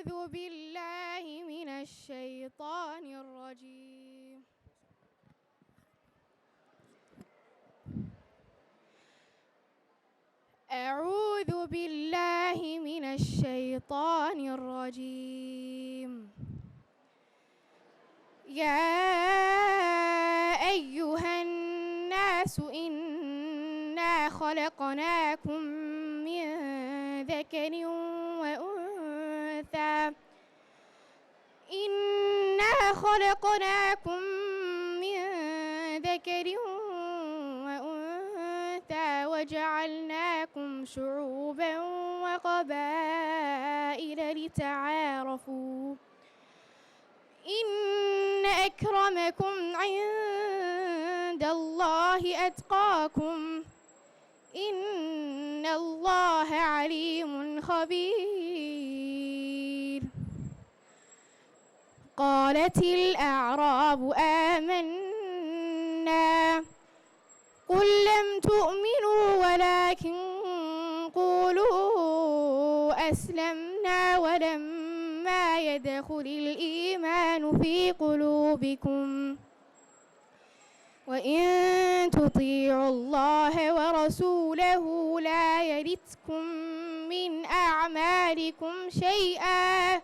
أعوذ بالله من الشيطان الرجيم. أعوذ بالله من الشيطان الرجيم. يا أيها الناس إنا خلقناكم من ذكر وأنثى وجعلناكم شعوبا وقبائل لتعارفوا إن أكرمكم عند الله أتقاكم إن الله عليم خبير. قالت الأعراب آمنا قل لم تؤمنوا ولكن قولوا أسلمنا ولما يدخل الإيمان في قلوبكم وإن تطيعوا الله ورسوله لا يلتكم من أعمالكم شيئا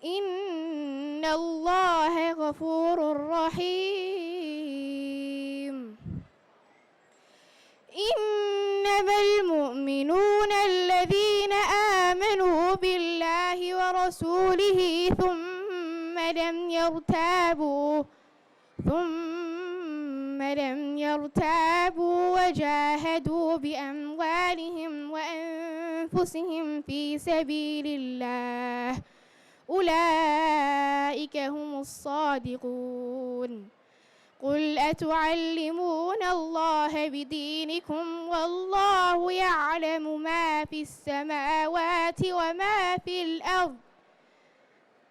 إن الله غفور رحيم. إنما المؤمنون الذين آمنوا بالله ورسوله ثم لم يرتابوا وجاهدوا بأموالهم وأنفسهم في سبيل الله أولئك هم الصادقون. قل أتعلمون الله بدينكم والله يعلم ما في السماوات وما في الأرض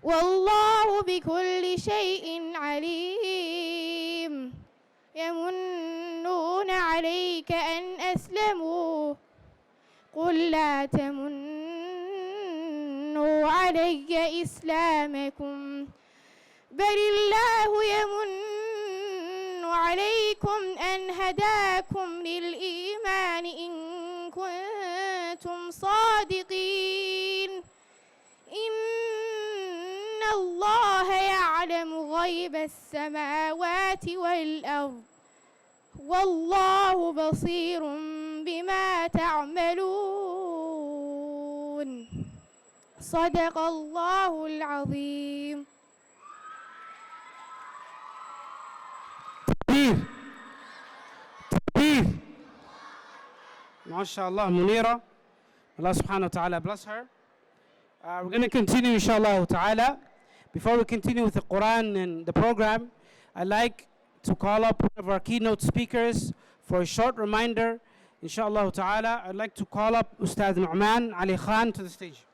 والله بكل شيء عليم. يمنون عليك أن أسلموا قل لا تمنوا علي إسلامكم بل الله يمن عليكم أن هداكم للإيمان إن كنتم صادقين. إن الله يعلم غيب السماوات والأرض والله بصير بما تعملون. صدق الله العظيم. MashaAllah, Munira. Allah subhanahu wa ta'ala bless her. We're going to continue, inshallah ta'ala. Before we continue with the Quran and the program, I'd like to call up one of our keynote speakers for a short reminder. Inshallah ta'ala, I'd like to call up Ustabth Nouman Ali Khan to the stage.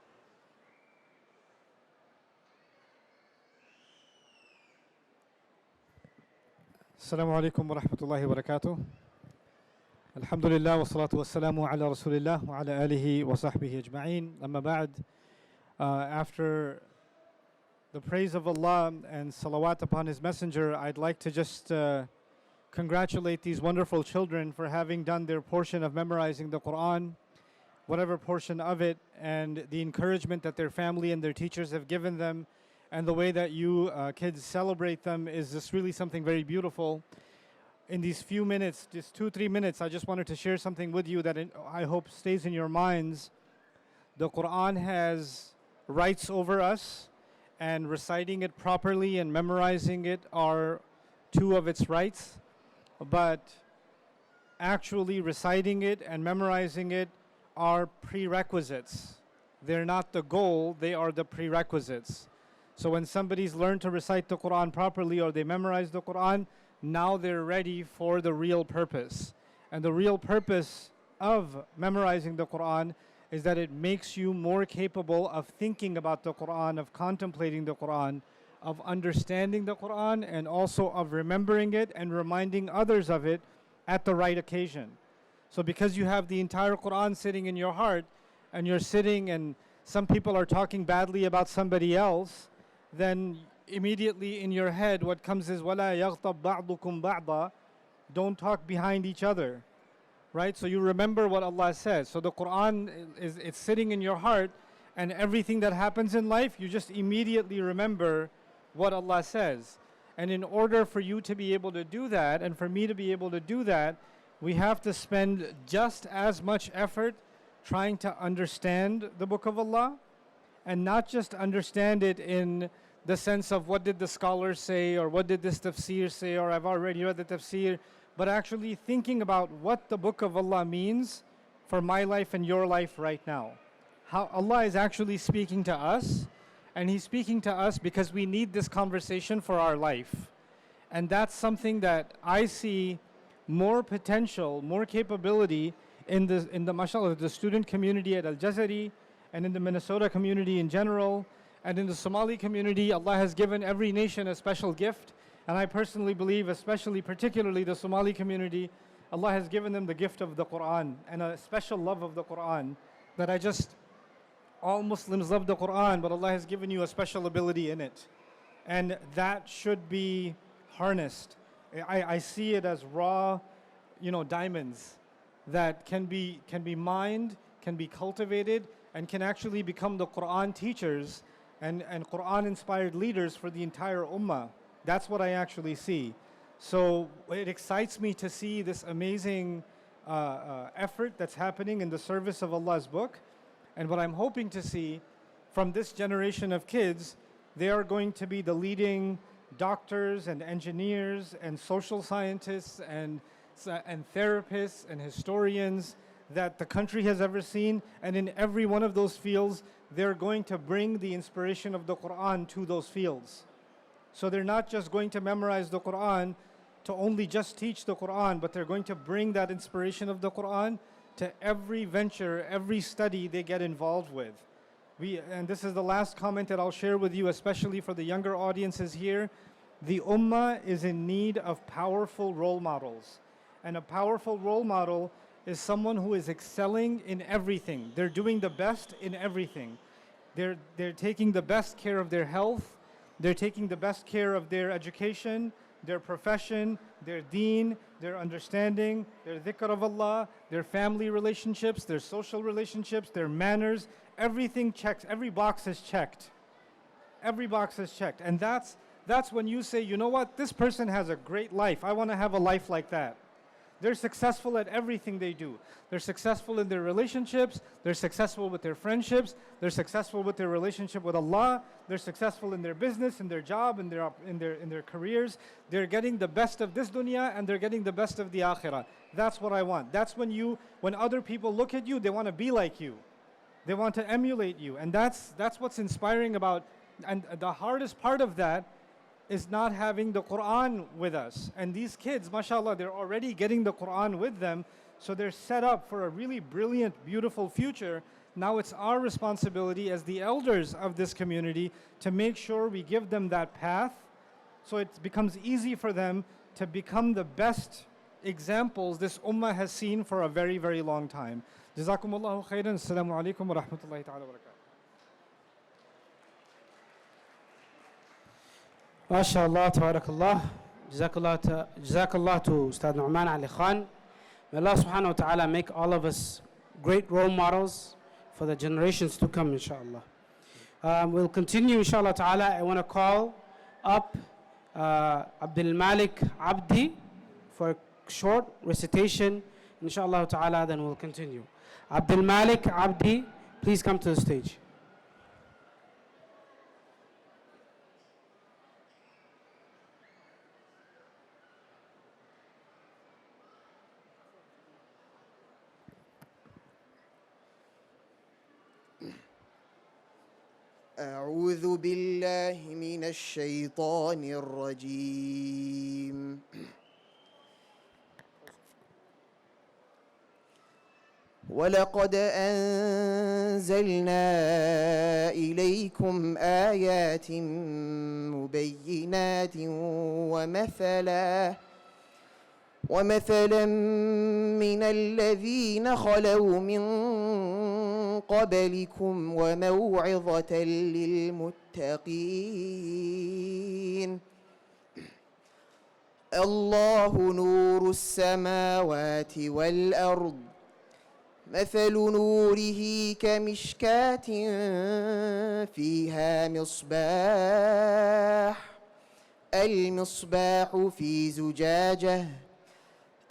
السلام عليكم ورحمة الله وبركاته. الحمد لله والصلاة والسلام على رسول الله وعلى آله وصحبه أجمعين. أما بعد, after the praise of Allah and salawat upon His Messenger, I'd like to just congratulate these wonderful children for having done their portion of memorizing the Quran, whatever portion of it, and the encouragement that their family and their teachers have given them, and the way that you kids celebrate them is just really something very beautiful. In these few minutes, just 2-3 minutes, I just wanted to share something with you that I hope stays in your minds. The Quran has rights over us, and reciting it properly and memorizing it are two of its rights. But actually reciting it and memorizing it are prerequisites. They're not the goal, they are the prerequisites. So when somebody's learned to recite the Quran properly or they memorize the Quran, now they're ready for the real purpose. And the real purpose of memorizing the Quran is that it makes you more capable of thinking about the Quran, of contemplating the Quran, of understanding the Quran, and also of remembering it and reminding others of it at the right occasion. So because you have the entire Quran sitting in your heart, and you're sitting and some people are talking badly about somebody else, then immediately in your head what comes is وَلَا يَغْتَبْ بَعْضُكُمْ بَعْضًا. Don't talk behind each other, right? So you remember what Allah says. So the Quran it's sitting in your heart, and everything that happens in life, you just immediately remember what Allah says. And in order for you to be able to do that, and for me to be able to do that, we have to spend just as much effort trying to understand the Book of Allah, and not just understand it in the sense of what did the scholars say, or what did this tafsir say, or I've already read the tafsir, but actually thinking about what the Book of Allah means for my life and your life right now. How Allah is actually speaking to us, and He's speaking to us because we need this conversation for our life. And that's something that I see more potential, more capability in the mashallah, the student community at Al-Jazari, and in the Minnesota community in general, and in the Somali community. Allah has given every nation a special gift, and I personally believe, especially, particularly the Somali community, Allah has given them the gift of the Quran and a special love of the Quran that all Muslims love the Quran, but Allah has given you a special ability in it. And that should be harnessed. I see it as raw, diamonds that can be mined, can be cultivated, and can actually become the Quran teachers and Quran inspired leaders for the entire ummah. That's what I actually see. So it excites me to see this amazing effort that's happening in the service of Allah's book. And what I'm hoping to see from this generation of kids, they are going to be the leading doctors and engineers and social scientists and therapists and historians that the country has ever seen. And in every one of those fields, they're going to bring the inspiration of the Quran to those fields. So they're not just going to memorize the Quran to only just teach the Quran, but they're going to bring that inspiration of the Quran to every venture, every study they get involved with. And this is the last comment that I'll share with you, especially for the younger audiences here. The ummah is in need of powerful role models. And a powerful role model is someone who is excelling in everything. They're doing the best in everything. They're taking the best care of their health. They're taking the best care of their education, their profession, their deen, their understanding, their dhikr of Allah, their family relationships, their social relationships, their manners. Everything checks. Every box is checked. Every box is checked. And that's when you say, you know what, this person has a great life. I want to have a life like that. They're successful at everything they do. They're successful in their relationships. They're successful with their friendships. They're successful with their relationship with Allah. They're successful in their business, in their job, in their careers. They're getting the best of this dunya, and they're getting the best of the akhirah. That's what I want. That's when other people look at you, they want to be like you. They want to emulate you. And that's what's inspiring about, and the hardest part of that is not having the Quran with us. And these kids, mashallah, they're already getting the Quran with them, so they're set up for a really brilliant, beautiful future. Now it's our responsibility as the elders of this community to make sure we give them that path, so it becomes easy for them to become the best examples this ummah has seen for a very, very long time. Jazakumullahu khairan. Assalamu alaikum wa rahmatullahi ta'ala wa barakatuh. MashaAllah, tabarakallah. Jazakallah to Ustabth Nouman Ali Khan. May Allah subhanahu wa ta'ala make all of us great role models for the generations to come, inshallah. We'll continue, inshallah ta'ala. I want to call up Abdul Malik Abdi for a short recitation, inshallah ta'ala, then we'll continue. Abdul Malik Abdi, please come to the stage. أعوذ بالله من الشيطان الرجيم ولقد أنزلنا إليكم آيات ومثلا من الذين خلوا من قبلكم وموعظة للمتقين الله نور السماوات والأرض مثل نوره كمشكاة فيها مصباح المصباح في زجاجة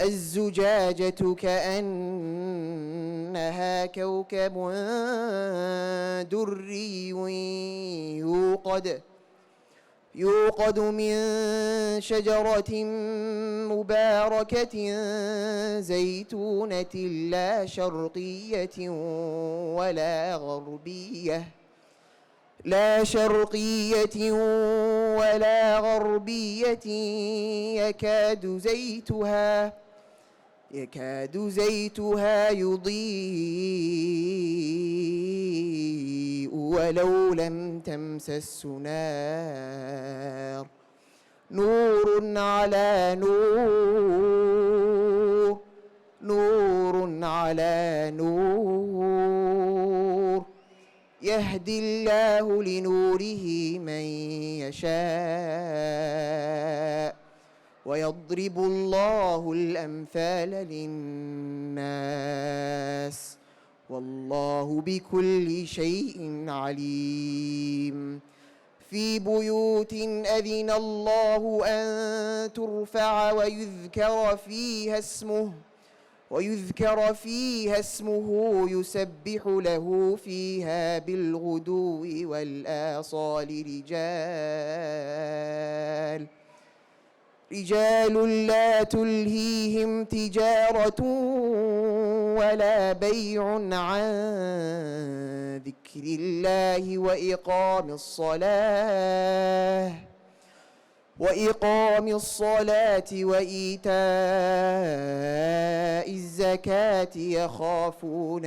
الزجاجة كأنها كوكب دري يوقد من شجرة مباركة زيتونة لا شرقية ولا غربية يكاد زيتها يضيء ولو لم تمسس نار نور على نور نور على نور يهدي الله لنوره من يشاء ويضرب الله الأمثال للناس والله بكل شيء عليم في بيوت أذن الله أن ترفع ويذكر فيها اسمه يسبح له فيها بالغدو والآصال رجال لا تلهيهم تجارة ولا بيع عن ذكر الله وإقام الصلاة وإيتاء الزكاة يخافون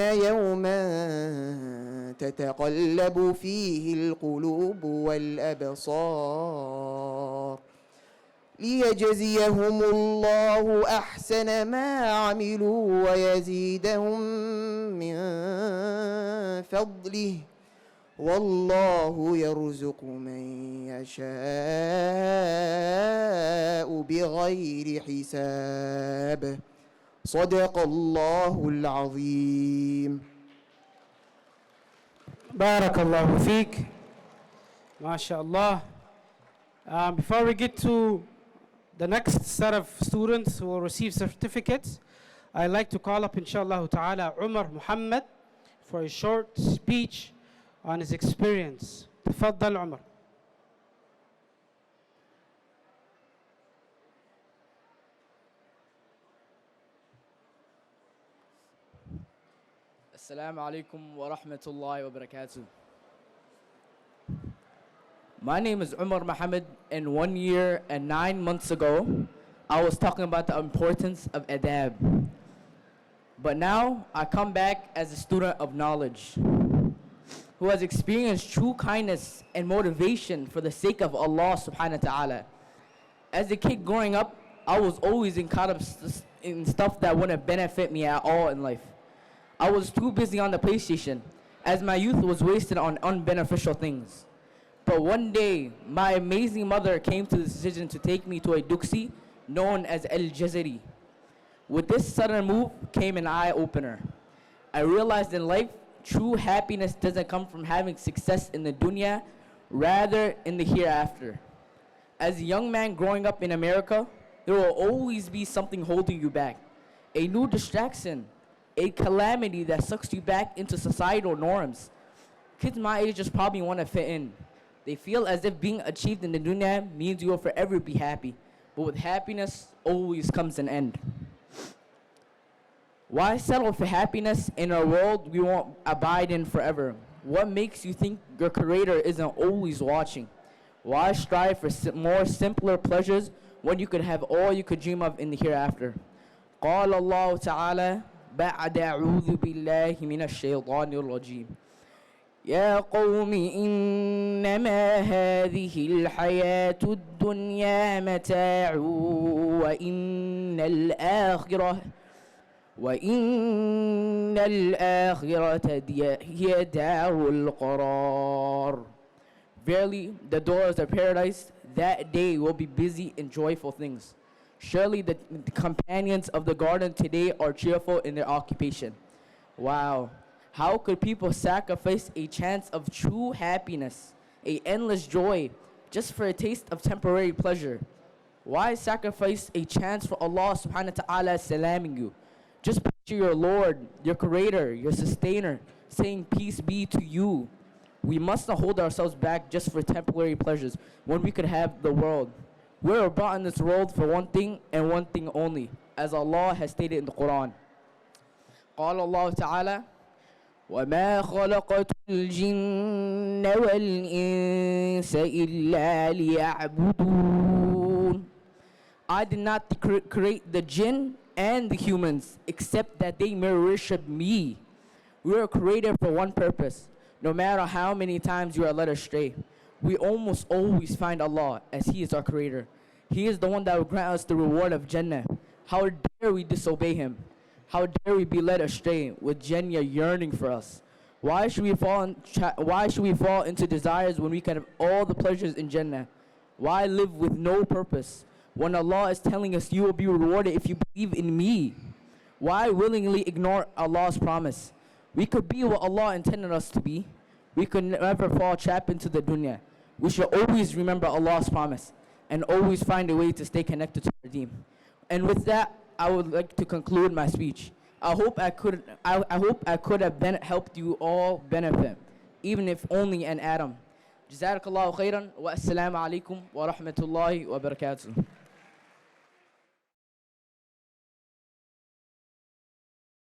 يوما تتقلب فيه القلوب والأبصار ليجزيهم الله أحسن ما عملوا ويزيدهم من فضله والله يرزق من يشاء بغير حساب صدق الله العظيم. Barakallahu feek. MashaAllah. Before we get to the next set of students who will receive certificates, I'd like to call up, inshallah ta'ala, Umar Muhammad for a short speech on his experience. Tafaddal, Umar. Assalamu alaikum wa rahmatullahi wa barakatuh. My name is Umar Muhammad, and 1 year and 9 months ago, I was talking about the importance of adab. But now, I come back as a student of knowledge, who has experienced true kindness and motivation for the sake of Allah subhanahu wa ta'ala. As a kid growing up, I was always caught up in stuff that wouldn't benefit me at all in life. I was too busy on the PlayStation, as my youth was wasted on unbeneficial things. But one day, my amazing mother came to the decision to take me to a duksi known as Al Jazari. With this sudden move came an eye-opener. I realized in life, true happiness doesn't come from having success in the dunya, rather in the hereafter. As a young man growing up in America, there will always be something holding you back. A new distraction, a calamity that sucks you back into societal norms. Kids my age just probably want to fit in. They feel as if being achieved in the dunya means you will forever be happy. But with happiness, always comes an end. Why settle for happiness in a world we won't abide in forever? What makes you think your creator isn't always watching? Why strive for more simpler pleasures when you could have all you could dream of in the hereafter? قال الله تعالى بعد أعوذ بالله من الشيطان الرجيم يا قوم إنما هذه الحياة الدنيا الدنيا متاع وإن الآخرة هي دار القرار. Verily, the doors of paradise that day will be busy in joyful things. Surely the companions of the garden today are cheerful in their occupation. Wow. How could people sacrifice a chance of true happiness, a endless joy, just for a taste of temporary pleasure? Why sacrifice a chance for Allah subhanahu wa ta'ala salaming you? Just picture your Lord, your creator, your sustainer, saying peace be to you. We must not hold ourselves back just for temporary pleasures when we could have the world. We are brought in this world for one thing and one thing only, as Allah has stated in the Quran. قال الله تعالى وما خلقت الجن والإنس إلا ليعبدون. I did not create the jinn and the humans except that they may worship me. We are created for one purpose. No matter how many times you are led astray, we almost always find Allah, as He is our creator. He is the one that will grant us the reward of Jannah. How dare we disobey Him? How dare we be led astray with Jannah yearning for us? Why should we fall into desires when we can have all the pleasures in Jannah? Why live with no purpose when Allah is telling us you will be rewarded if you believe in me? Why willingly ignore Allah's promise? We could be what Allah intended us to be. We could never fall trapped into the dunya. We should always remember Allah's promise and always find a way to stay connected to our Deen. And with that, I would like to conclude my speech. I hope I could have helped you all benefit, even if only an atom. Jazakallahu khairan wa assalamu alaikum wa rahmatullahi wa barakatuh.